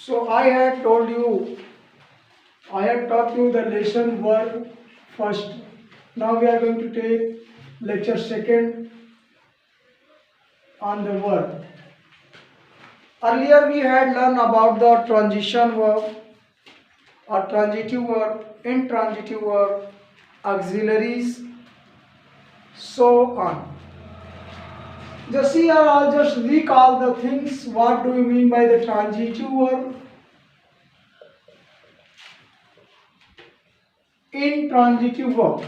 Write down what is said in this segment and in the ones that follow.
So I had told you, I had taught you the lesson 1 first. Now we are going to take lecture 2 on the verb. Earlier we had learned about the transition verb or transitive verb, intransitive verb, auxiliaries, so on. Just here I'll just recall the things. What do you mean by the transitive verb? Intransitive verb.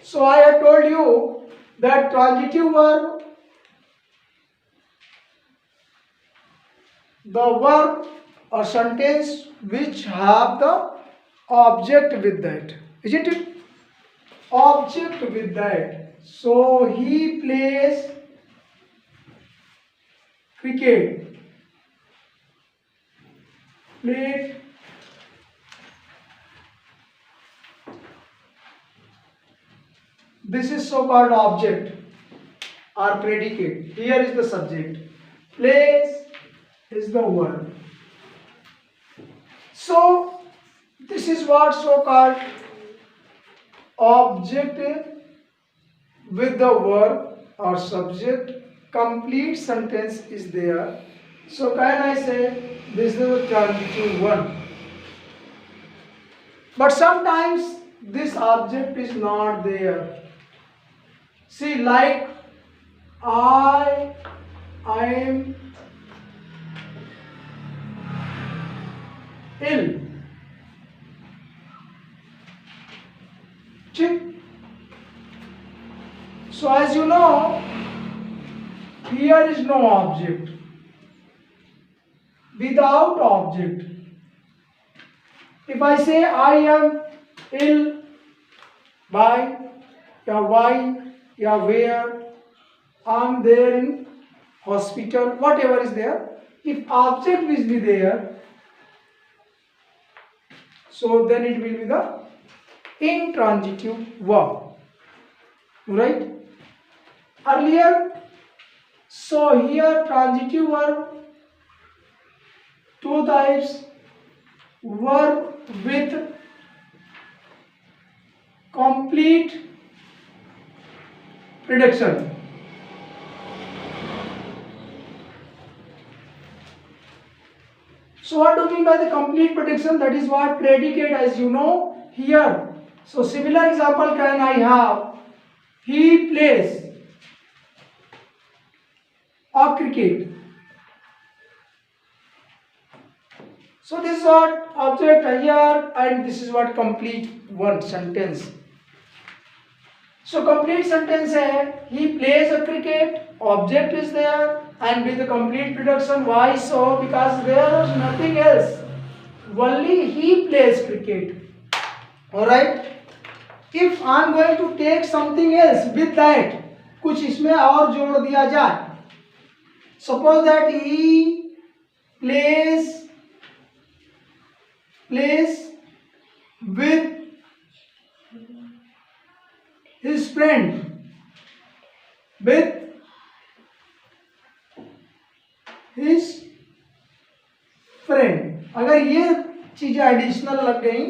So I have told you that transitive verb, the verb or sentence which have the object with that, isn't it? Object with that. So he plays cricket. Played this is so called object or predicate. Here is the subject. Plays is the verb. So this is what so called object with the verb or subject. Complete sentence is there. So can I say this is the transitive one? But sometimes this object is not there. See, like I am ill. Check. So as you know, here is no object. Without object. If I say I am ill by, या why, या where, I am there in hospital, whatever is there. If object will be there, so then it will be the intransitive verb, right? Earlier, so here transitive verb, two types, verb with complete prediction. So what do you mean by the complete prediction? That is what predicate, as you know here. So similar example can I have? He plays a cricket. So this is what object here, and this is what complete one sentence. So complete sentence है, he plays a cricket, object is there, and with the complete production. Why so? Because there is nothing else. Only he plays cricket. Alright? If I am going to take something else with that, कुछ इसमें और जोड़ दिया जाए. Suppose that he plays with his friend, with his friend. अगर ये चीजें additional लग गई,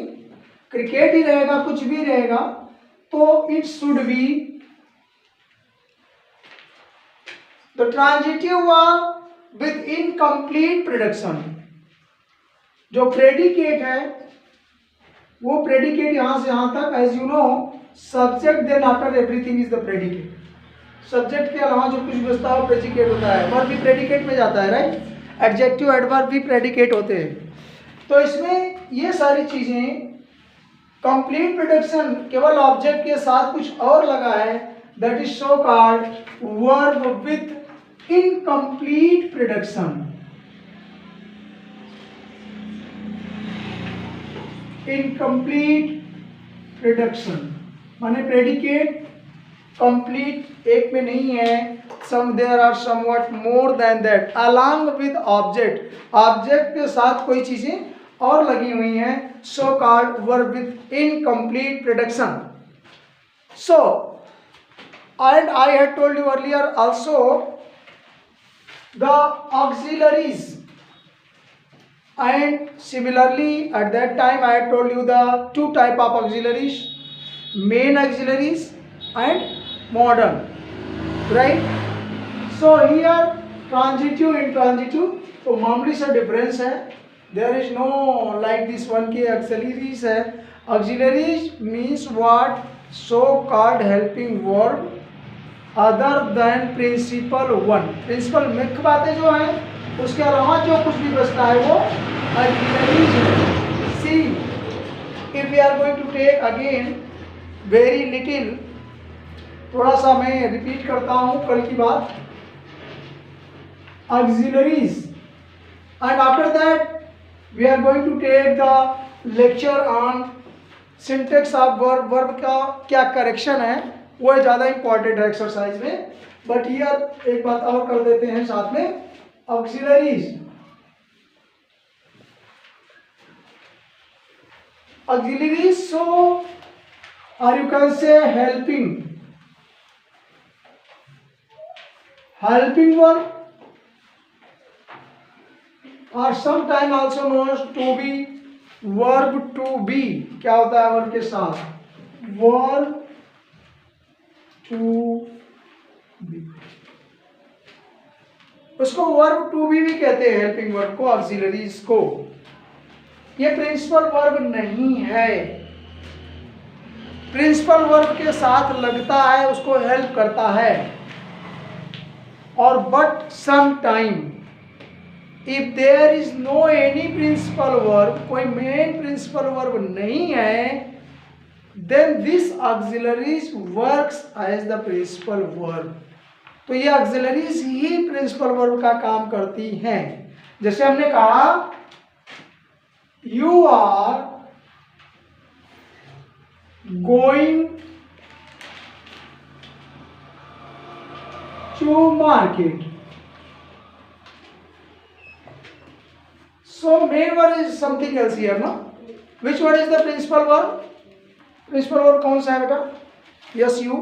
क्रिकेट ही रहेगा, कुछ भी रहेगा, तो it should be the transitive verb with incomplete prediction. जो प्रेडिकेट है वो प्रेडिकेट यहां से यहां तक, as you know, subject then after everything is the predicate. Subject के अलावा जो कुछ बचता है वो प्रेडिकेट होता है. वर्ब भी प्रेडिकेट में जाता है, राइट? एडजेक्टिव एडवर्ब भी प्रेडिकेट होते हैं. तो इसमें ये सारी चीजें, कंप्लीट प्रेडिक्शन केवल ऑब्जेक्ट के साथ कुछ और लगा है, that is so called verb with incomplete prediction. Incomplete prediction माने प्रेडिकेट कंप्लीट एक में नहीं है, some there are somewhat more than that, along with object, object के साथ कोई चीजें और लगी हुई हैं, so called verb with incomplete prediction. So and I had told you earlier also the auxiliaries, and similarly at that time I had told you the two type of auxiliaries, main auxiliaries and modern, right? So here transitive intransitive तो मामूली सा difference है, there is no like this one के auxiliaries है. auxiliaries means what, so called helping verb other than principal one. Principal मुख्य बातें जो हैं उसके अलावा जो कुछ भी बचता है वो auxiliaries है. See if we are going to take again very little, थोड़ा सा मैं रिपीट करता हूँ कल की बात. auxiliaries and after that we are going to take the lecture on syntax of verb. verb का क्या करेक्शन है वो ज़्यादा इंपॉर्टेंट है एक्सरसाइज में. बट हियर एक बात और कर देते हैं साथ में. auxiliaries so or you can say helping verb और sometime also known as to be, verb to be. क्या होता है वर्ब के साथ, verb to be, उसको verb to be भी कहते हैं हेल्पिंग वर्ब को, ऑक्सिलरीज को. ये प्रिंसिपल वर्ब नहीं है, प्रिंसिपल वर्ब के साथ लगता है, उसको हेल्प करता है. और but some time if there is no any principal verb, कोई मेन प्रिंसिपल वर्ब नहीं है, then this auxiliaries works as the principal verb. तो ये ऑक्सिलरीज ही प्रिंसिपल वर्ब का काम करती हैं. जैसे हमने कहा you are going to market. So main verb is something else here, no? Which one is the principal verb? Principal verb कौन सा है बेटा? Yes, you.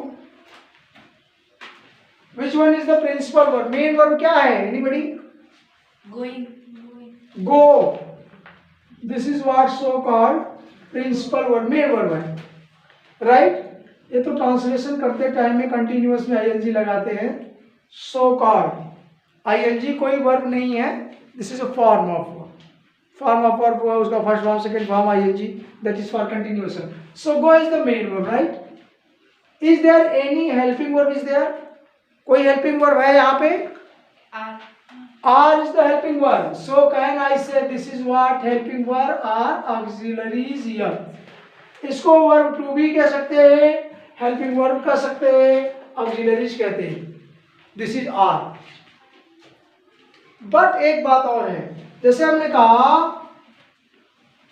Which one is the principal verb? Main verb क्या है? Anybody? Going. Go. This is what so called principal verb, main verb है, right? ये तो translation करते टाइम में कंटिन्यूअस में ing लगाते हैं. So called ing कोई वर्ब नहीं है. This is a form of verb, उसका first form second form ing, that is for continuation. So go is the main verb, right? Is there any helping verb? Is there कोई helping verb है यहाँ पे? Are is the helping verb. So can I say this is what helping verb are auxiliaries here. इसको verb to be कह सकते हैं, helping verb कह सकते हैं, auxiliaries कहते हैं. This is are. But एक बात और है, जैसे हमने कहा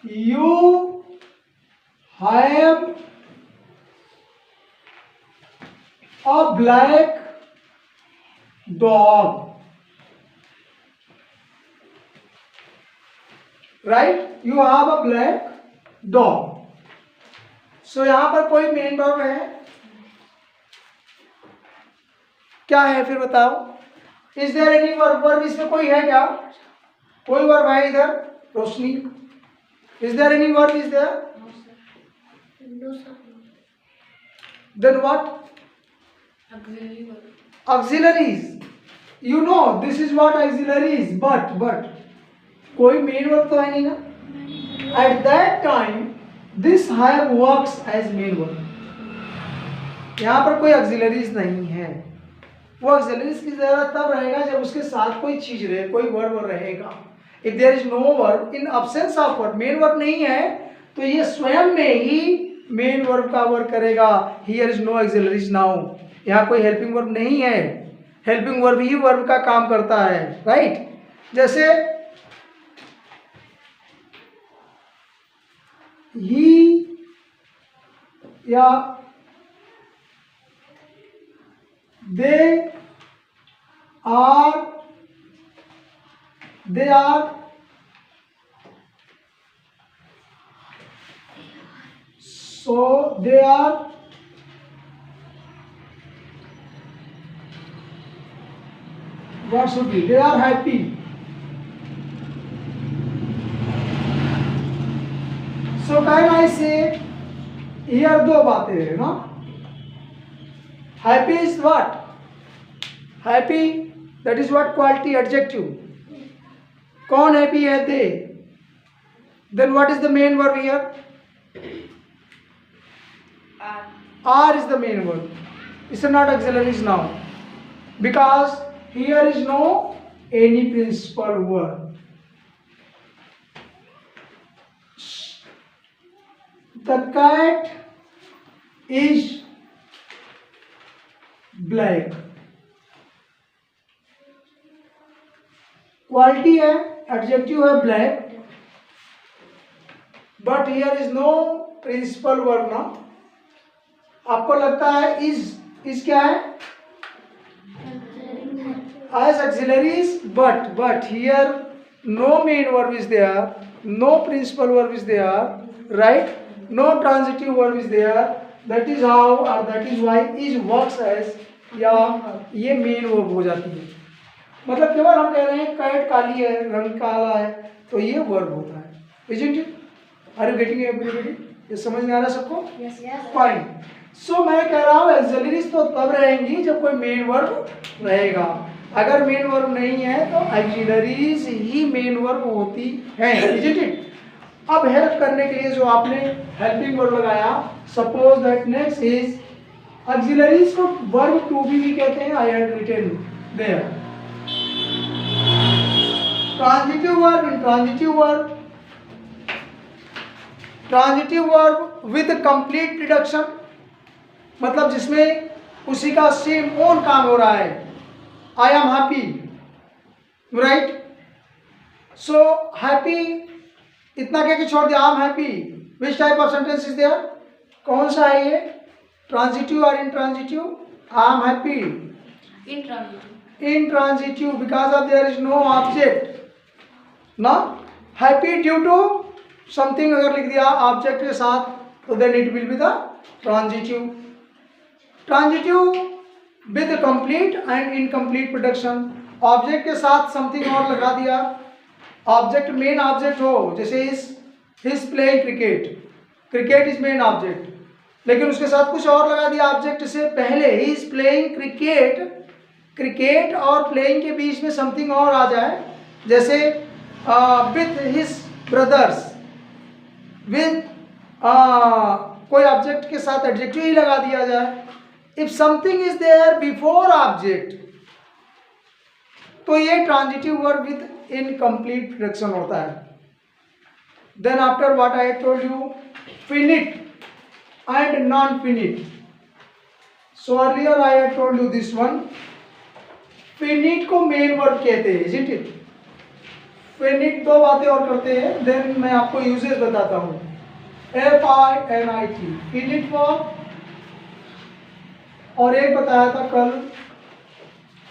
you have a black dog, right? You have a black dog. So यहां पर कोई मेन वर्ब है क्या है फिर बताओ? Is there any verb? Verb इसमें कोई है क्या? कोई वर्ब है इधर? Roshni, is there any verb? Is there? No, sir. Then what? Auxiliary verb. auxiliaries. You know this is what auxiliaries, but कोई मेन वर्ब तो है नहीं ना. At that time this have works as main verb. यहाँ पर कोई auxiliaries नहीं है. वो auxiliaries की जरूरत तब रहेगा जब उसके साथ कोई चीज रहे, कोई वर्ब रहेगा. If there is no verb, in absence of verb, main verb नहीं है तो ये स्वयं में ही मेन वर्ब का वर्क करेगा. Here is no auxiliaries now. यहाँ कोई हेल्पिंग वर्ब नहीं है, हेल्पिंग वर्ब ही वर्ब का काम करता है, राइट? जैसे ही या they are so they are what should be? They are happy. So can I say here दो बातें है ना. Happy is what? Happy, that is what quality adjective. कौन happy है? they. Then what is the main verb here? Are is the main verb. It's not auxiliaries now, because here is no any principal verb. The cat is black. Quality है, adjective है black, but here is no principal verb ना. आपको लगता है is क्या है? as auxiliaries, but here no main verb is there, no principal verb is there, right? No transitive verb is there. That is how, or that is why is works as, या ये main verb हो जाती है. मतलब केवल हम कह रहे हैं कैट काली है, रंग काला है, तो ये वर्ब होता है. Isn't it? Are you getting everybody? ये समझ में आ रहा है सबको? Yes, yes. फाइन. सो मैं कह रहा हूँ एक्सिलरीज तो तब रहेंगी जब कोई मेन वर्ब रहेगा. अगर मेन वर्ब नहीं है तो एक्सिलरीज ही मेन वर्ब होती है. Isn't it? अब हेल्प करने के लिए जो आपने हेल्पिंग वर्ब लगाया, suppose that next is auxiliaries को वर्ब टू भी कहते हैं. I had written there transitive verb. Intransitive verb with complete reduction, मतलब जिसमें उसी का सेम ओन काम हो रहा है. I am happy, right? So happy इतना कह के छोड़ दिया. I am happy. Which type of sentence is there? कौन सा है ये? ट्रांजिटिव और intransitive? I am happy intransitive because of there is no object ना. हैप्पी ड्यू टू समथिंग अगर लिख दिया ऑब्जेक्ट के साथ तो then it will be the transitive. Transitive with complete and incomplete production. Object के साथ समथिंग और लगा दिया, ऑब्जेक्ट मेन ऑब्जेक्ट हो, जैसे is playing cricket. Cricket is main object, लेकिन उसके साथ कुछ और लगा दिया ऑब्जेक्ट से पहले. He is playing cricket. Cricket और प्लेइंग के बीच में समथिंग और आ जाए, जैसे विथ हिज ब्रदर्स. विथ कोई ऑब्जेक्ट के साथ एडजेक्टिव ही लगा दिया जाए. If something is there before object तो ये transitive verb with incomplete production होता है. Then after what I told you, finite and non finite. So earlier I have told you this one. Finite को main verb कहते हैं, isn't it? Finite दो बातें और करते हैं, देन मैं आपको यूजेस बताता हूँ. FINIT फिनिट वर्ब, और एक बताया था कल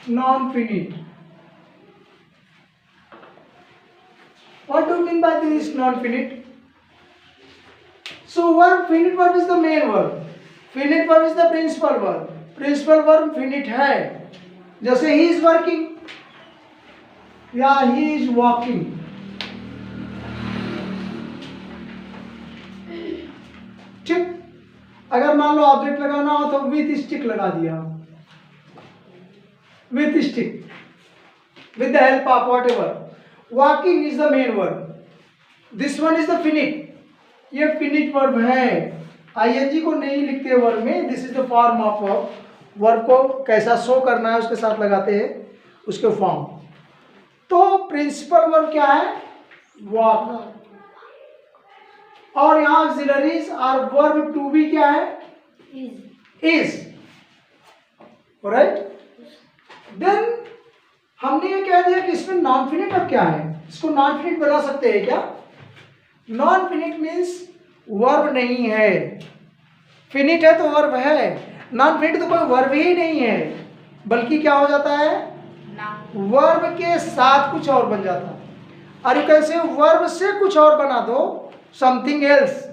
non finite. What do you mean by this non-finite? So verb, finite verb is the main verb. Finite verb is the principal verb. Principal verb finite है. जैसे he is working या he is walking. ठीक. अगर मान लो object लगाना हो तो with stick लगा दिया. With stick, with the help of whatever. Walking is the main verb. This one is the finite. ये finite verb है. ing को नहीं लिखते वर्ब में. This is the form of verb. Verb को कैसा शो करना है उसके साथ लगाते हैं उसके फॉर्म. तो प्रिंसिपल वर्ब क्या है? वॉक. और यहाँ ऑक्सिलरीज और वर्ब टू भी क्या है? इज. राइट. देन हमने ये कह दिया कि इसमें नॉन फिनिट अब क्या है. इसको नॉन फिनिट बना सकते हैं क्या? नॉन फिनिट मीन्स वर्ब नहीं है. फिनिट है तो वर्ब है. नॉन फिनिट तो कोई वर्ब ही नहीं है, बल्कि क्या हो जाता है? वर्ब के साथ कुछ और बन जाता है. और कैसे? वर्ब से कुछ और बना दो, something else.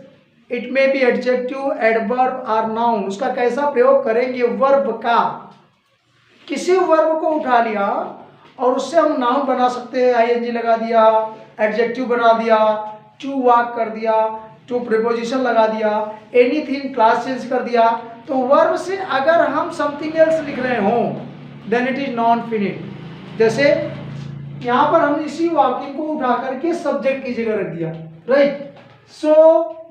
It may be adjective, adverb और नाउन. उसका कैसा प्रयोग करेंगे? वर्ब का. किसी वर्ब को उठा लिया और उससे हम नाउन बना सकते हैं, आईएनजी लगा दिया, एडजेक्टिव बना दिया, टू वॉक कर दिया, टू प्रीपोजिशन लगा दिया, एनीथिंग क्लास चेंज कर दिया। तो वर्ब से अगर हम समथिंग एल्स लिख रहे हों then it is non finite. जैसे यहाँ पर हमने इसी वॉकिंग को उठा करके सब्जेक्ट की जगह रख दिया, राइट। सो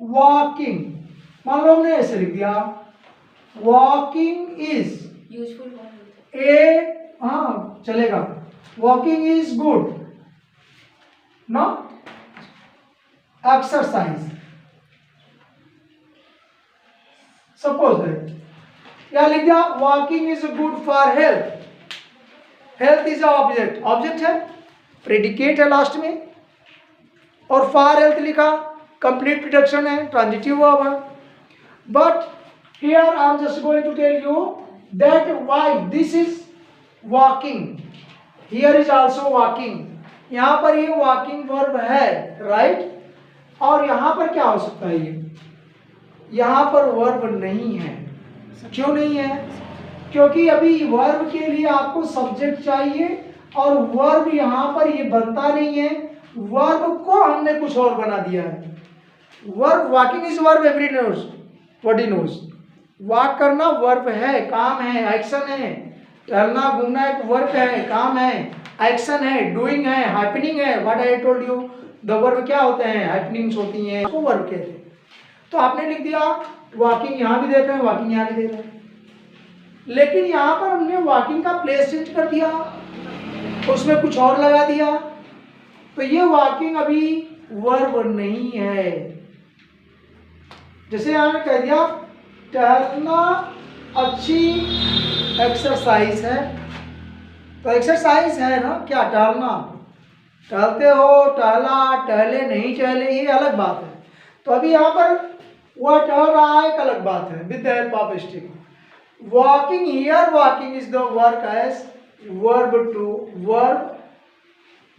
वॉकिंग, मान लो हमने ऐसे लिख दिया, walking is useful for a, हाँ चलेगा, walking is good no exercise, suppose that. या लिख दिया walking is good for health, health is object, object है, प्रेडिकेट है लास्ट में, और फॉर हेल्थ लिखा, कंप्लीट प्रोडक्शन है, ट्रांजिटिव वर्ब है। But here I am just going to tell you that why this is walking, here is also walking, यहां पर ये वॉकिंग वर्ब है, राइट। और यहां पर क्या हो सकता है, ये यहां पर वर्ब नहीं है। क्यों नहीं है? क्योंकि अभी वर्ब के लिए आपको सब्जेक्ट चाहिए और वर्ब यहां पर ये बनता नहीं है, वर्ब को हमने कुछ और बना दिया है। Verb, walking is verb, every knows, what he knows. Walk करना वर्ब है, काम है, एक्शन है। टहलना घूमना एक वर्ब है, काम है, एक्शन है, डूइंग है, हैपनिंग है। What I told you, the verb क्या होते हैं, हैपनिंग्स होती हैं, उसको वर्ब कहते हैं। तो आपने लिख दिया वॉकिंग, यहां भी देते हैं, वॉकिंग यहां भी देते हैं, लेकिन यहां पर हमने वॉकिंग का प्लेस चेंज कर दिया, उसमें कुछ और लगा दिया, तो ये वॉकिंग अभी वर्ब नहीं है। जैसे यहां कह दिया टहलना अच्छी एक्सरसाइज है, तो एक्सरसाइज है ना, क्या टहलना, टहलते हो, टहला, टहले, नहीं टहले, ये अलग बात है। तो अभी यहां पर वह टहल रहा है, एक अलग बात है, with the help of stick. Walking, here walking is the work as verb two, verb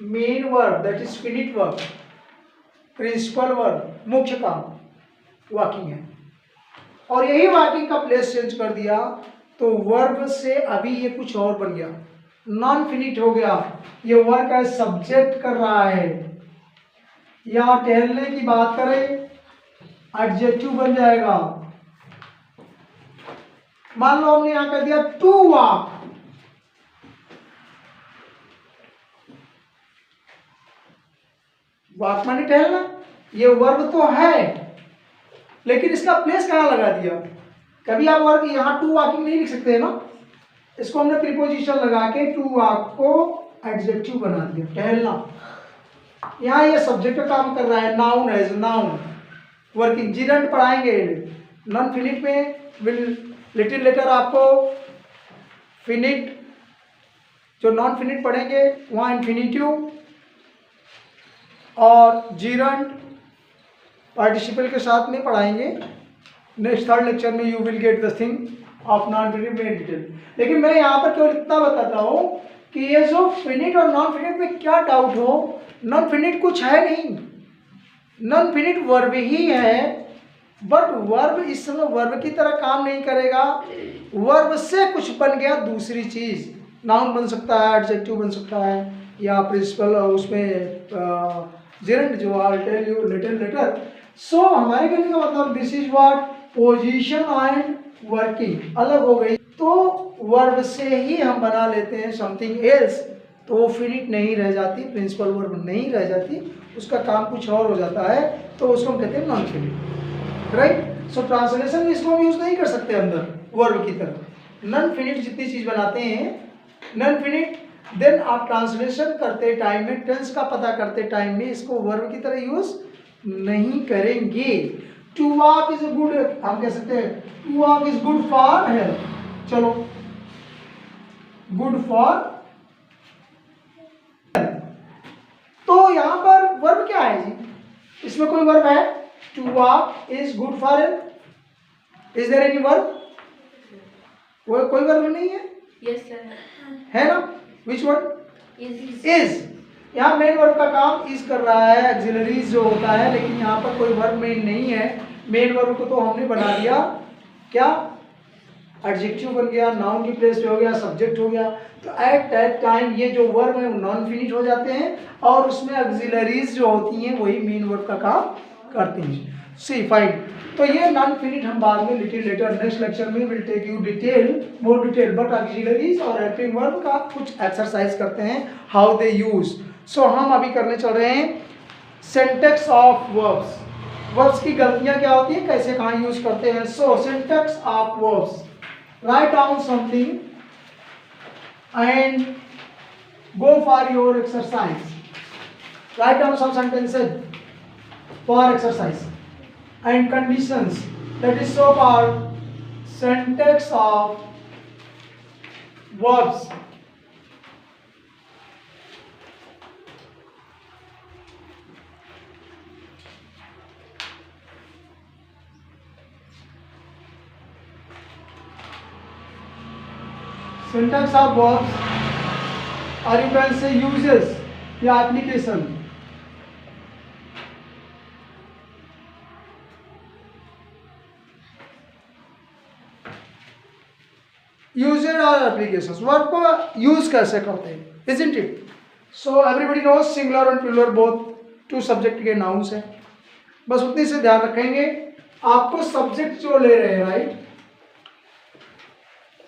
main verb, that is finite verb, principal verb, मुख्य काम वॉकिंग है। और यही वॉकिंग का प्लेस चेंज कर दिया तो वर्ब से अभी ये कुछ और बन गया, नॉन फिनिट हो गया। ये वर्क एज सब्जेक्ट कर रहा है। या टहलने की बात करें, एडजेक्टिव बन जाएगा। मान लो हमने यहां कर दिया टू वॉक, वॉक माने टहलना, ये वर्ब तो है, लेकिन इसका प्लेस कहां लगा दिया। कभी आप वर्ब यहां टू वॉकिंग नहीं लिख सकते हैं ना, इसको हमने प्रीपोजिशन लगा के टू वॉक को एडजेक्टिव बना दिया, टहलना। यहां ये सब्जेक्ट का काम कर रहा है, नाउन एज नाउन, वर्किंग। जिरंट पढ़ाएंगे नॉन फिनिट में, विल लिटिल लेटर आपको फिनिट, जो नॉन फिनिट पढ़ेंगे वहाँ इन्फिनिटिव और जिरंट पार्टिसिपल के साथ में पढ़ाएंगे। नेक्स्ट थर्ड लेक्चर में you will get the thing of non finite में डिटेल। लेकिन मैं यहाँ पर केवल इतना बताता हूँ कि ये जो फिनिट और नॉन फिनिट में क्या डाउट हो, नॉन फिनिट कुछ है नहीं, नॉन फिनिट वर्ब ही है, बट वर्ब इस समय वर्ब की तरह काम नहीं करेगा। वर्ब से कुछ बन गया दूसरी चीज, नाउन बन सकता है, एडजेक्टिव बन सकता है, या प्रिंसिपल उसमें जिरंट, जो I tell you little later. So हमारे कहने का मतलब this is what, position and working अलग हो गई, तो वर्ब से ही हम बना लेते हैं समथिंग एल्स, तो वो फिनिट नहीं रह जाती, प्रिंसिपल वर्ब नहीं रह जाती, उसका काम कुछ और हो जाता है, तो उसको हम कहते हैं नॉन फिनिट, राइट। सो ट्रांसलेशन में इसको हम यूज नहीं कर सकते अंदर वर्ब की तरह। नॉन फिनिट जितनी चीज बनाते हैं नॉन फिनिट, देन आप ट्रांसलेशन करते टाइम में, टेंस का पता करते टाइम में इसको वर्ब की तरह यूज नहीं करेंगे। टू वॉक इज गुड, हम कह सकते हैं to walk is good for health, चलो गुड फॉर, तो यहां पर वर्ब क्या है जी, इसमें कोई वर्ब है, to walk is good for health, is there any verb, कोई वर्ब नहीं है, यस सर, है ना, विच वर्ड, इज, इज। यहाँ मेन वर्ब का काम इज कर रहा है, एक्सिलरीज जो होता है, लेकिन यहाँ पर कोई वर्ब मेन नहीं है। मेन वर्ब को तो हमने बना दिया क्या, एडजेक्टिव बन गया, नाउन की प्लेस पे हो गया, सब्जेक्ट हो गया, तो एट दैट टाइम ये जो वर्ब है वो नॉन फिनिश हो जाते हैं और उसमें ऑक्सिलरीज जो होती हैं वही मेन वर्ब का काम करती हैं। See fine. तो ये नॉन फिनिश हम बाद में लिटिल लेटर नेक्स्ट लेक्चर में will take you detail more detail, but auxiliaries और हेल्पिंग वर्ब का कुछ एक्सरसाइज करते हैं हाउ दे यूज। सो हम अभी करने चल रहे हैं सिंटैक्स ऑफ वर्ब्स। वर्ब्स की गलतियां क्या होती है, कैसे कहाँ यूज करते हैं। So syntax of verbs, write down something and go for your exercise. Write down some sentences for exercise and conditions, that is so called syntax of verbs. Syntax of verbs, or you can say uses या application. Uses और applications, verb को use कैसे करते हैं, isn't it? So everybody knows singular and plural both two subject के nouns हैं, बस उतनी से ध्यान रखेंगे। आपको सब्जेक्ट जो ले रहे हैं, राइट,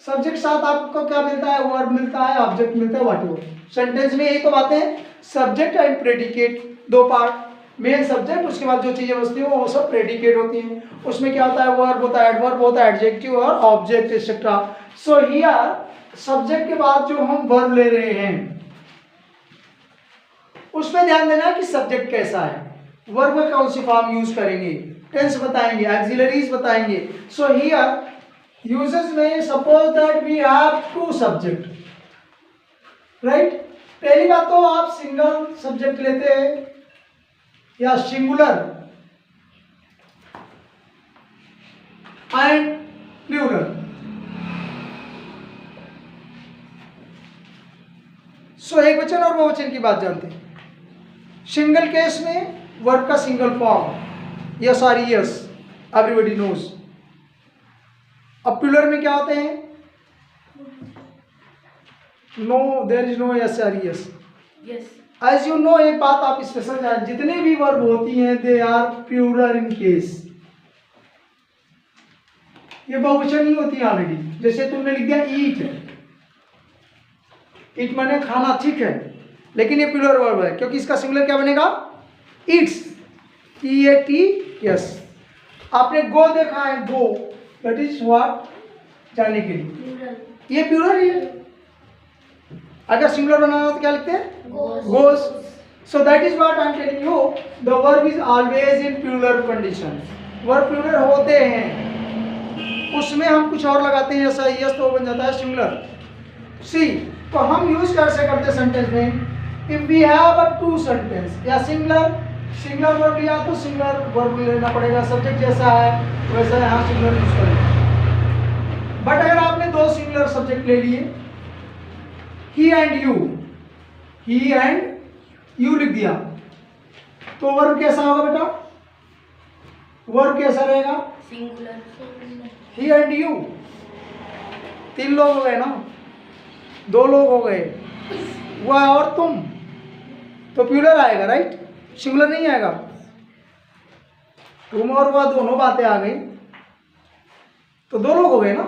सब्जेक्ट साथ आपको क्या मिलता है, वर्ब मिलता है, ऑब्जेक्ट मिलता है, व्हाटएवर। सेंटेंस में यही तो बातें हैं, सब्जेक्ट एंड प्रेडिकेट, दो पार्ट, मेन सब्जेक्ट, उसके बाद जो चीजें बचती हैं वो सब प्रेडिकेट होती हैं। उसमें क्या होता है, वर्ब होता है, एडवर्ब होता है, एडजेक्टिव और object etcetera. So here subject के बाद जो हम वर्ब ले रहे हैं उसमें ध्यान देना है कि सब्जेक्ट कैसा है, वर्ब में कौन सी फॉर्म यूज करेंगे, टेंस बताएंगे, ऑक्सिलरीज बताएंगे। सो हियर यूजेस में suppose that we have two subject, right. पहली बात तो आप सिंगल सब्जेक्ट लेते हैं या सिंगुलर एंड प्लूरल। सो एक वचन और बहुवचन की बात जानते हैं। सिंगल केस में वर्ब का सिंगल फॉर्म यस और यस, एवरीबॉडी नोज। अब प्लूरल में क्या होते हैं, no, there is no yes और यस। एज यू नो, एक बात आप स्पेशल जान, जितने भी वर्ब होती हैं they are plural in case, ये बहुवचन ही होती है ऑलरेडी। जैसे तुमने लिख दिया ईट, ईट माने खाना, ठीक है, लेकिन ये प्लूरल वर्ब है क्योंकि इसका सिंगुलर क्या बनेगा, ईट्स, EAT। आपने गो देखा है, गो दैट इज व्हाट, जाने के लिए, ये प्लूरल ही है। अगर सिंगुलर बनाना हो तो क्या लिखते हैं, goes. So that is what I am telling you, the verb is always in plural condition. Verb plural होते हैं, उसमें हम कुछ और लगाते हैं ऐसा यस तो वो बन जाता है सिंगुलर। सी, तो हम यूज कैसे करते सेंटेंस में, if we have a two sentence या सिंगुलर वर्ब लिया तो सिंगुलर वर्ब लेना पड़ेगा, सब्जेक्ट जैसा है वैसा यहाँ सिंगुलर यूज करेंगे। बट अगर आपने दो सिंगुलर सब्जेक्ट ले लिए, ही एंड यू लिख दिया, तो वर्ब कैसा होगा बेटा, वर्ब कैसा रहेगा, सिंगुलर। ही एंड यू, तीन लोग हो गए ना, दो लोग हो गए, वह और तुम, तो प्लूरल आएगा, राइट, सिंगुलर नहीं आएगा। तुम और वह दोनों बातें आ गई तो दो लोग हो गए ना,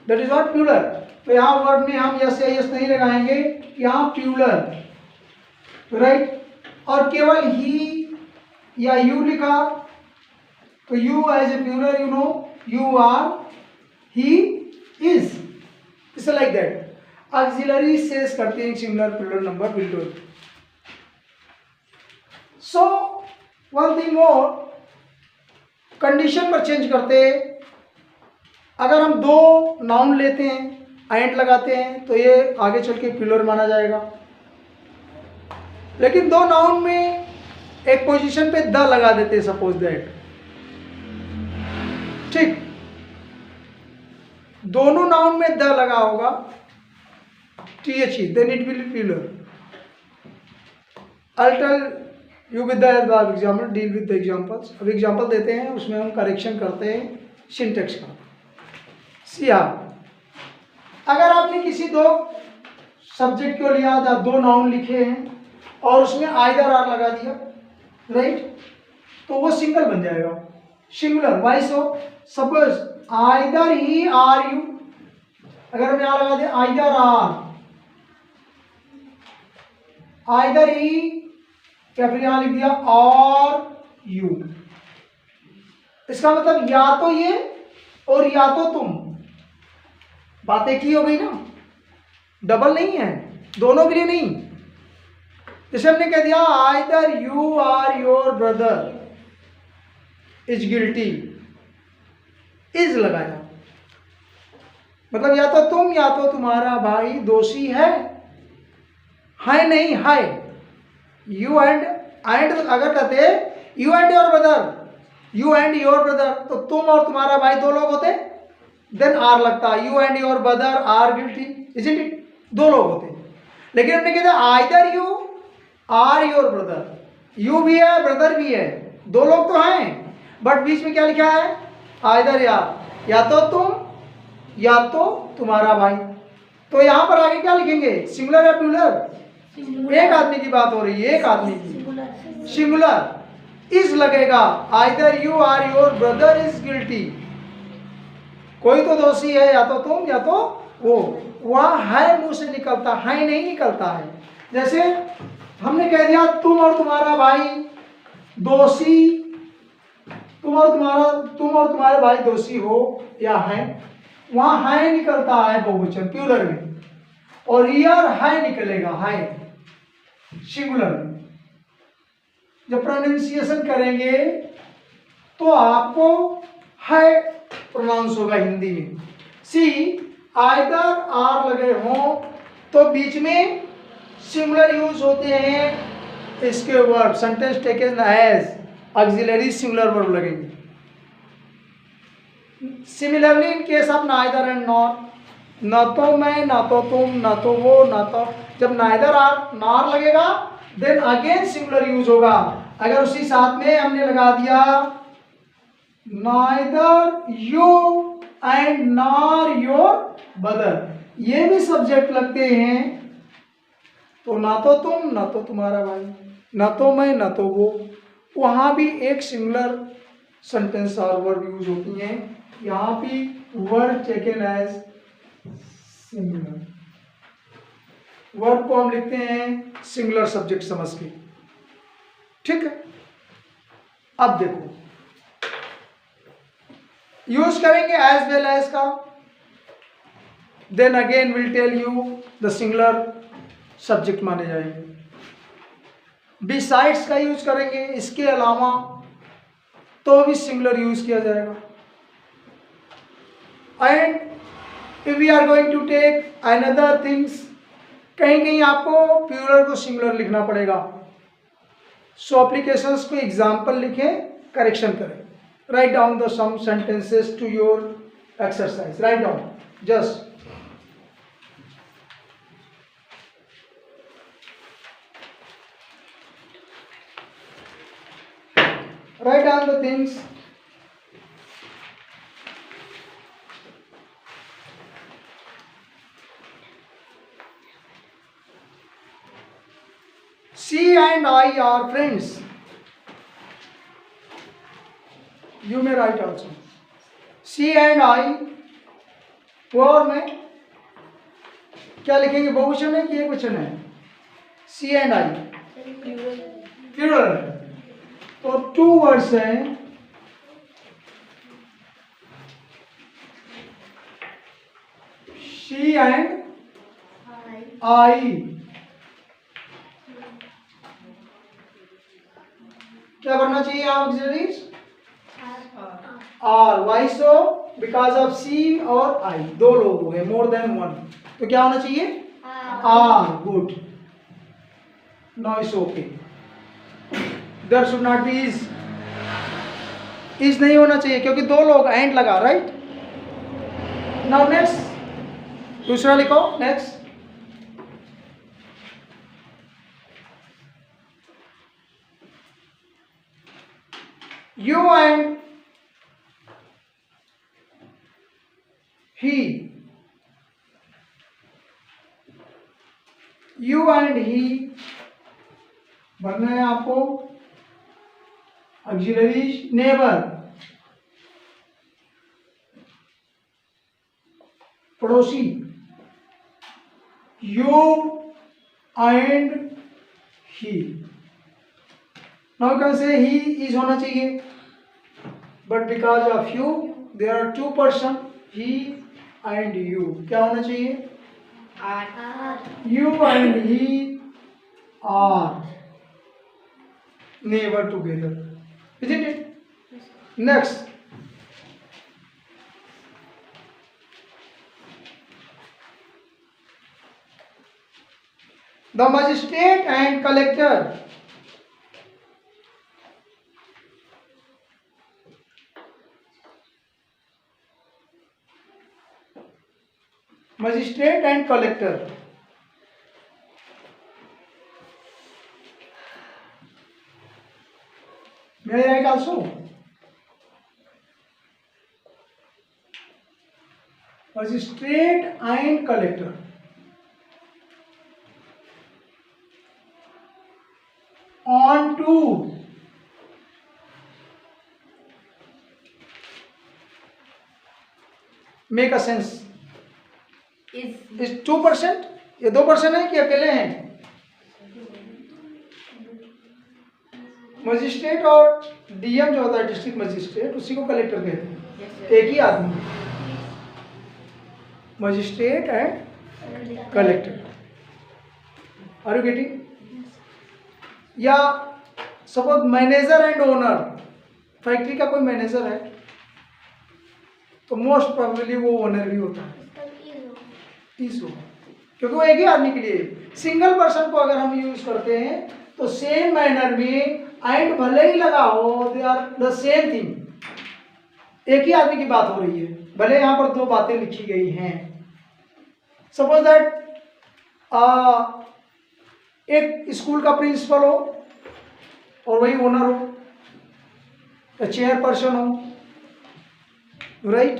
दैट इज नॉट प्लूरल। तो यहाँ वर्ड में हम यस या यस नहीं लगाएंगे, यहाँ प्लूरल, राइट। और केवल ही या यू लिखा तो you as a plural, you know, you are, he is, it's like that. Auxiliaries करते हैं singular plural number will do. So one thing more, condition पर चेंज करते, अगर हम दो नाउन लेते हैं एंड लगाते हैं तो ये आगे चल के प्लूरल माना जाएगा। लेकिन दो नाउन में एक पोजीशन पे द लगा देते हैं, सपोज दैट, ठीक, दोनों नाउन में द लगा होगा, THE, then it will plural. I'll tell you with the example, deal with the examples। अब एग्जाम्पल देते हैं, उसमें हम करेक्शन करते हैं सिंटेक्स का। See are. अगर आपने किसी दो सब्जेक्ट को लिया या दो नाउन लिखे हैं और उसमें आइदर आर लगा दिया, राइट, तो वो सिंगल बन जाएगा, singular. Why so? Suppose either he or you, अगर हम यहां लगा दें आइदर आर, आइदर ही, या फिर यहां लिख दिया और यू, इसका मतलब या तो ये और या तो तुम। बात एक ही हो गई ना, डबल नहीं है, दोनों के लिए नहीं। जैसे हमने कह दिया either you or your brother is guilty, is लगाया, मतलब या तो तुम या तो तुम्हारा भाई दोषी है नहीं है। यू एंड अगर कहते you and your brother, you and your brother, तो तुम और तुम्हारा भाई दो लोग होते, देन आर लगता, you and your brother are guilty, isn't it, दो लोग होते। लेकिन हमने कहा either you or your brother, you भी है ब्रदर भी है, दो लोग तो हैं, बट बीच में क्या लिखा है आइदर या तो तुम या तो तुम्हारा भाई। तो यहां पर आगे क्या लिखेंगे, सिंगुलर या प्लूरल? एक आदमी की बात हो रही है, एक आदमी की, सिंगुलर। इज लगेगा, either you or your brother is guilty, कोई तो दोषी है, या तो तुम या तो वो। वह है मुंह से निकलता है नहीं निकलता है। जैसे हमने कह दिया तुम और तुम्हारा भाई दोषी, तुम और तुम्हारे भाई दोषी हो या है, वहां है निकलता है बहुवचन प्लूरल में, और हियर है निकलेगा, है सिंगुलर में। जब प्रोनाउंसिएशन करेंगे तो आपको है प्रोनाउंस होगा हिंदी में। सी आइदर आर लगे हों तो बीच में सिंगुलर यूज होते हैं इसके verb, sentence taken as auxiliary singular verb लगेंगे। Similarly in case of neither and nor, न तो मैं ना तो तुम ना तो वो ना तो, जब नाइदर आर नॉर लगेगा देन अगेन सिंगुलर यूज होगा। अगर उसी साथ में हमने लगा दिया neither you and nor your brother, ये भी सब्जेक्ट लगते हैं, तो ना तो तुम ना तो तुम्हारा भाई, ना तो मैं ना तो वो, वहां भी एक सिंगुलर सेंटेंस और वर्ब यूज होती हैं। यहाँ भी verb taken as singular, verb को हम लिखते हैं सिंगुलर सब्जेक्ट समझ के, ठीक है। अब देखो यूज करेंगे एज वेल एज का, then again will tell you the singular subject माने जाएंगे। बिसाइड्स का यूज करेंगे, इसके अलावा तो भी सिंगुलर यूज किया जाएगा। And if we are going to take another things, कहीं कहीं आपको प्लूरल को सिंगुलर लिखना पड़ेगा। सो एप्लीकेशंस को एग्जाम्पल लिखें, करेक्शन करें। Write down the some sentences to your exercise, write down just write down the things. She and I are friends. You may write also. She and I, वो और मैं क्या लिखेंगे, बहुवचन है कि एकवचन है? She and I प्लूरल है, तो टू वर्ड्स हैं, शी एंड आई। क्या बनना चाहिए auxiliaries? Are. Why so? Because of she और आई, दो लोग हो गए, मोर देन वन, तो क्या होना चाहिए? Are. Good, no it's okay. There should not be is. Is नहीं होना चाहिए क्योंकि दो लोग, एंड लगा, राइट। नाउ नेक्स्ट, दूसरा लिखो, next. You and he, you and he बनना है आपको ऑक्सिलरी नेबर, पड़ोसी, you and he. Now you can say he is होना चाहिए, but because of you there are two person, he and you. क्या होना चाहिए? R. You and he are neighbor together, isn't it? Next, the magistrate and collector. Magistrate and collector. May I write also? Magistrate and collector. On to make a sense. Is 2%? ये 2% है कि अकेले हैं? Magistrate और DM जो होता है district magistrate, उसी को कलेक्टर कहते हैं। एक ही आदमी, magistrate and collector. Are you getting? या suppose manager and owner, factory का कोई मैनेजर है तो मोस्ट प्रोबेबली वो ओनर भी होता है, इस होगा, क्योंकि वो एक ही आदमी के लिए। सिंगल पर्सन को अगर हम यूज करते हैं तो सेम मैनर में एंड भले ही लगा हो, they are the same thing, एक ही आदमी की बात हो रही है, भले यहाँ पर दो बातें लिखी गई हैं। सपोज दैट एक स्कूल का प्रिंसिपल हो और वही ओनर हो या चेयरपर्सन हो, राइट?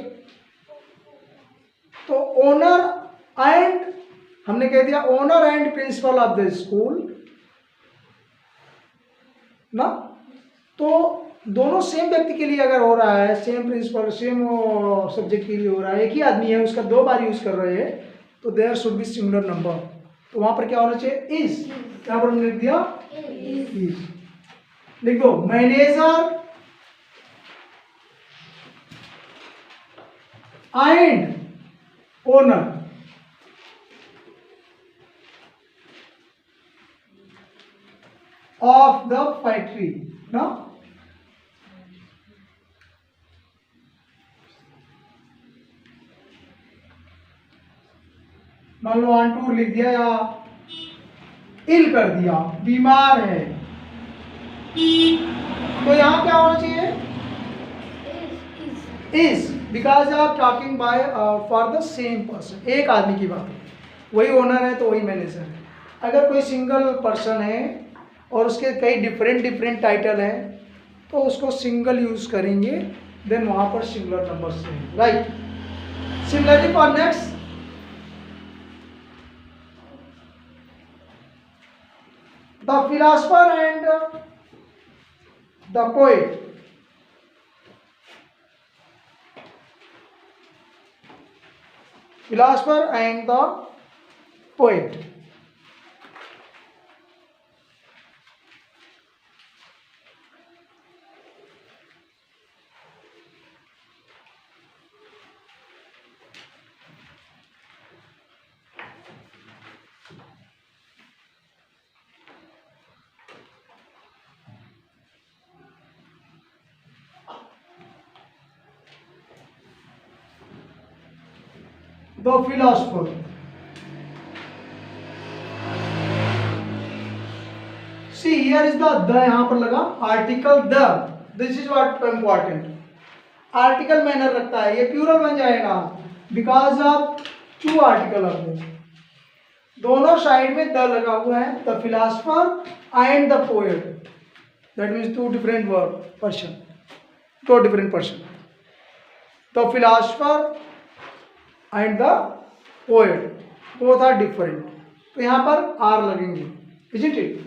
तो ओनर एंड, हमने कह दिया owner and principle of the school ना, तो दोनों सेम व्यक्ति के लिए अगर हो रहा है, सेम प्रिंसिपल सेम सब्जेक्ट के लिए हो रहा है, एक ही आदमी है, उसका दो बार यूज कर रहे हैं, तो there should be similar number. तो वहां पर क्या होना चाहिए? इज। क्या पर हमने लिख दिया? इज। लिख दो manager and owner of the factory, ना? मान लो ऑन टू लिख दिया या इल कर दिया, बीमार है, तो यहां क्या होना चाहिए? इज, बिकॉज आप talking by for the same person, एक आदमी की बात है, वही ओनर है तो वही मैनेजर है। अगर कोई सिंगल पर्सन है और उसके कई डिफरेंट टाइटल हैं तो उसको सिंगल यूज करेंगे, देन वहां पर सिंगुलर नंबर से, right? Similarly for next, the philosopher and the poet. Philosopher and the poet. The philosopher. See, here is the यहाँ पर लगा article the, this is what important, article manner रखता है, ये प्लूरल बन जाएगा because of two article of this, दोनों side में द लगा हुआ है, the philosopher and the poet, that means two different word person, two different person. The philosopher and the poet, both are different, तो यहाँ पर आर लगेंगे, isn't it?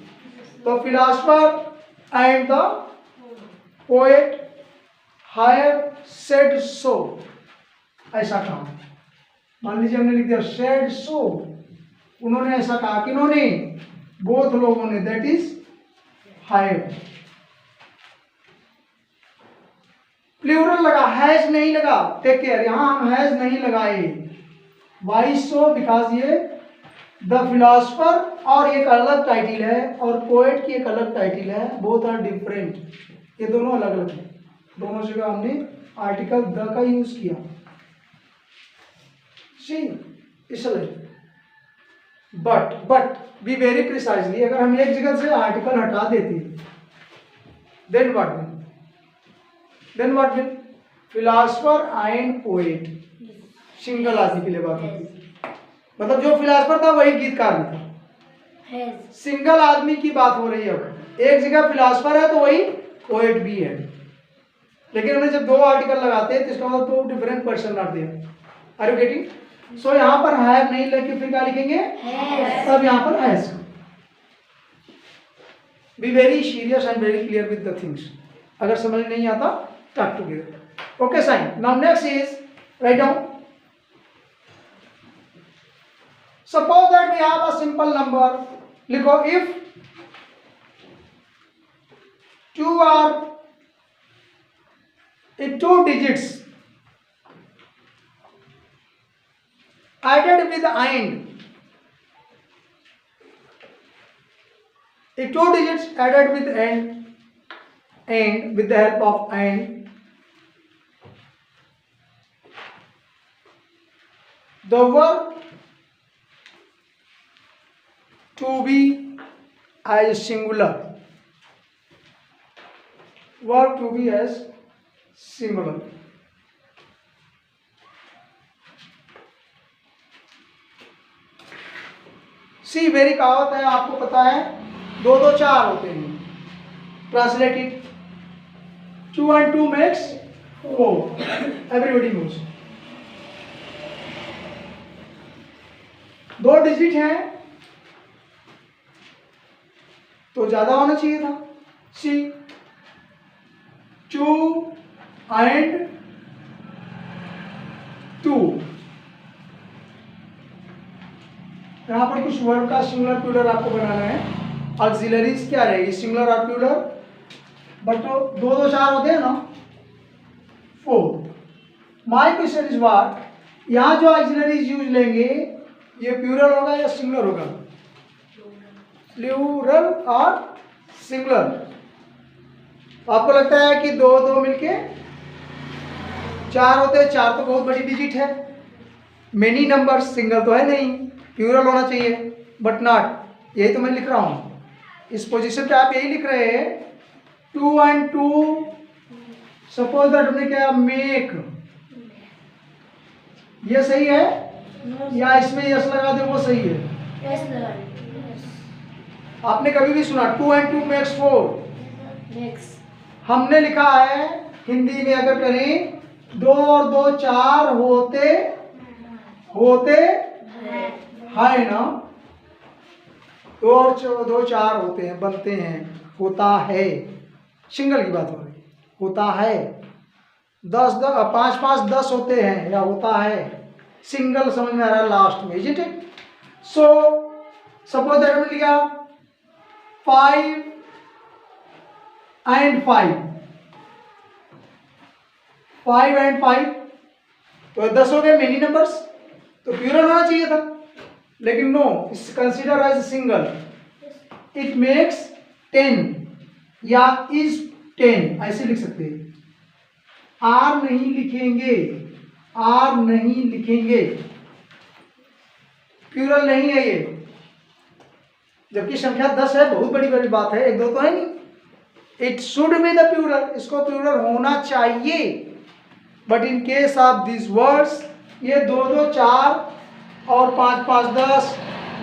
तो philosopher and the poet have said so, ऐसा कहा। मान लीजिए हमने लिख दिया सेड सो, उन्होंने ऐसा कहा, किन्होंने? बोथ लोगों ने, दैट इज हैव। प्लूरल लगा, हैज नहीं लगा, टेक केयर, यहां हम हैज नहीं लगाए। Why so? बिकॉज ये द फिलोसफर और एक अलग टाइटिल है और पोएट की एक अलग टाइटिल है, बोथ आर डिफरेंट, ये दोनों अलग अलग है। दोनों जगह हमने आर्टिकल द का यूज किया। सी इसलिए बट बी वेरी प्रिसाइजली, अगर हम एक जगह से आर्टिकल हटा देते then what will? Philosopher and poet, single आदमी के लिए बात होती है, मतलब जो फिलोसफर था वही गीतकार भी था, सिंगल आदमी की बात हो रही है। अब एक जगह फिलोसफर है तो वही पोएट भी है, लेकिन उन्हें जब दो आर्टिकल लगाते हैं तो इसका मतलब 2 डिफरेंट पर्सन आते हैं। Are you getting? सो यहाँ पर हैव नहीं लेके फिर क्या लिखेंगे? तब यहाँ पर has. Be very serious and very clear with the things. अगर समझ नहीं आता talk together. Okay, sign. Now next is write down. Suppose that we have a simple number. लिखो if two digits added with and, if 2 digits added with and with the help of and, the verb to be as singular, verb to be as singular. See very कहावत है, आपको पता है, 2 2 4 होते हैं। Translated 2 and 2 makes 4, everybody knows। 2 digit हैं तो ज्यादा होना चाहिए था। सी 2 and 2, यहां पर कुछ वर्ब का सिंगुलर प्लूरल आपको बनाना है। ऑक्सिलरीज क्या रहेगी? सिंगुलर और प्लूरल, बट 2 2 4 होते हैं ना, 4। माय क्वेश्चन इज व्हाट, यहां जो ऑक्सिलरीज यूज लेंगे ये प्लूरल होगा या सिंगुलर होगा? प्लूरल और सिंगुलर। आपको लगता है कि 2 2 मिलके 4 होते हैं, 4 तो बहुत बड़ी डिजिट है, मेनी नंबर, सिंगल तो है नहीं, प्लूरल होना चाहिए, बट नॉट। यही तो मैं लिख रहा हूं, इस पोजीशन पे आप यही लिख रहे हैं 2 and 2। सपोज दैट हमने क्या मेक, ये सही है या इसमें यस लगा दे वो सही है? आपने कभी भी सुना 2 and 2 makes 4? हमने लिखा है हिंदी में, अगर करें 2 और 2 4 होते है ना, 2 और 2 4 होते हैं, बनते हैं, होता है, सिंगल की बात हो रही, होता है। 10 5 5 10 होते हैं या होता है, सिंगल समझ में आ रहा है लास्ट में, isn't it? So suppose that हमने लिखा 5 and 5, 5 and 5 तो 10 हो गए, मेनी नंबर्स, तो प्लूरल होना चाहिए था, लेकिन no, it's consider as single. It makes 10 या इज 10, ऐसे लिख सकते हैं। आर नहीं लिखेंगे, आर नहीं लिखेंगे, प्लूरल नहीं है ये, जबकि संख्या 10 है, बहुत बड़ी बड़ी बात है, 1 2 तो है नहीं। It should be the plural, इसको प्लूरल होना चाहिए, but in case of this words ये 2 2 4 और 5 5 10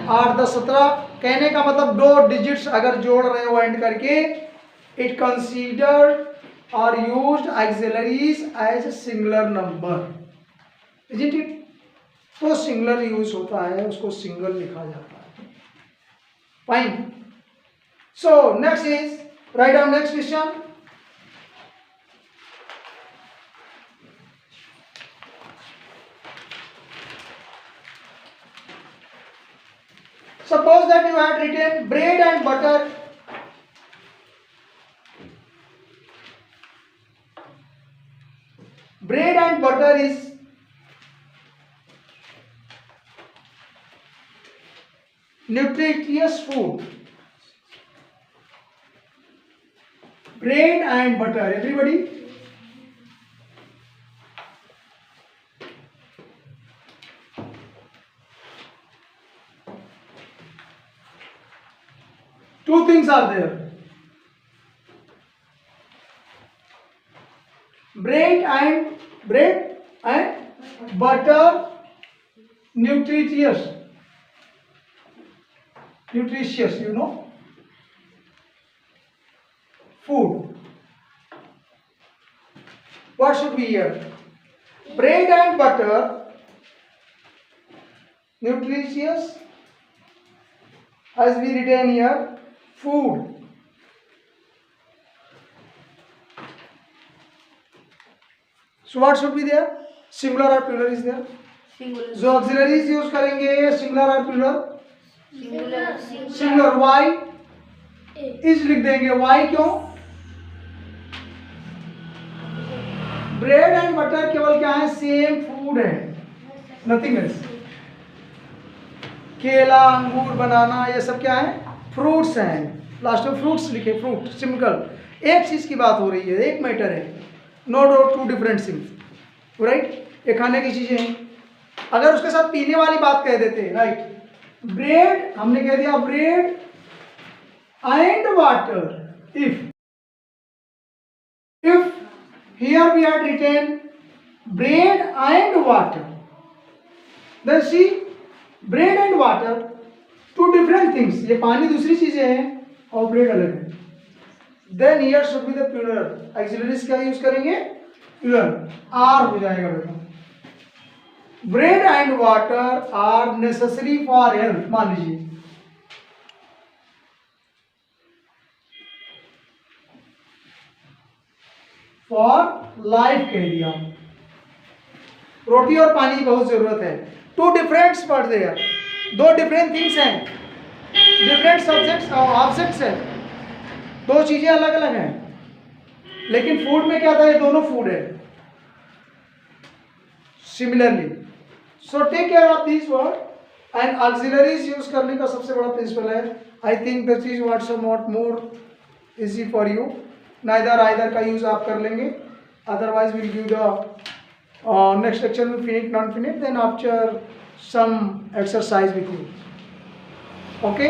8 10 17, कहने का मतलब 2 डिजिट्स अगर जोड़ रहे हो एंड करके, इट कंसीडर्ड और used auxiliaries as singular number, isn't it? तो सिंगुलर यूज होता है, उसको सिंगल लिखा जाता है. Fine. So next is write down next question. Suppose that you had written bread and butter. Bread and butter is nutritious food. Bread and butter, everybody. Two things are there. Bread and butter, nutritious, you know, food. What should be here? Bread and butter, nutritious, as we written here, food. So what should be there? Singular or plural is there? Singular. जो auxiliaries use करेंगे singular or plural? Singular. Singular. Why? is लिख देंगे. Why क्यों? Bread and butter केवल क्या है? Same food है, nothing else. केला, अंगूर, बनाना, ये सब क्या है? फ्रूट्स हैं. लास्ट में फ्रूट्स लिखे, फ्रूट सिंपल. एक चीज की बात हो रही है, एक मैटर है. No doubt two different things, right. ये खाने की चीजें हैं. अगर उसके साथ पीने वाली बात कह देते, राइट. ब्रेड हमने कह दिया bread and water. If here we had written bread and water, then see bread and water two different things. ये पानी दूसरी चीजें हैं और ब्रेड अलग है. then here should be the plural. auxiliaries क्या यूज करेंगे? plural. आर हो जाएगा बेटा. bread and water are necessary for health. मान लीजिए फॉर लाइफ कह दिया. रोटी और पानी की बहुत जरूरत है. टू डिफरेंट वर्ड्स है, दो डिफरेंट थिंग्स हैं, डिफरेंट सब्जेक्ट्स और ऑब्जेक्ट्स हैं. दो चीजें अलग अलग हैं, लेकिन फूड में क्या था? ये दोनों फूड है. Similarly, so take care of this word. And auxiliaries use करने का सबसे बड़ा प्रिंसिपल है. I think this is what somewhat more easy for you. Neither either का यूज आप कर लेंगे. Otherwise will give the next lecture में finite non finite, then after some exercise with you. Okay,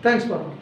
thanks for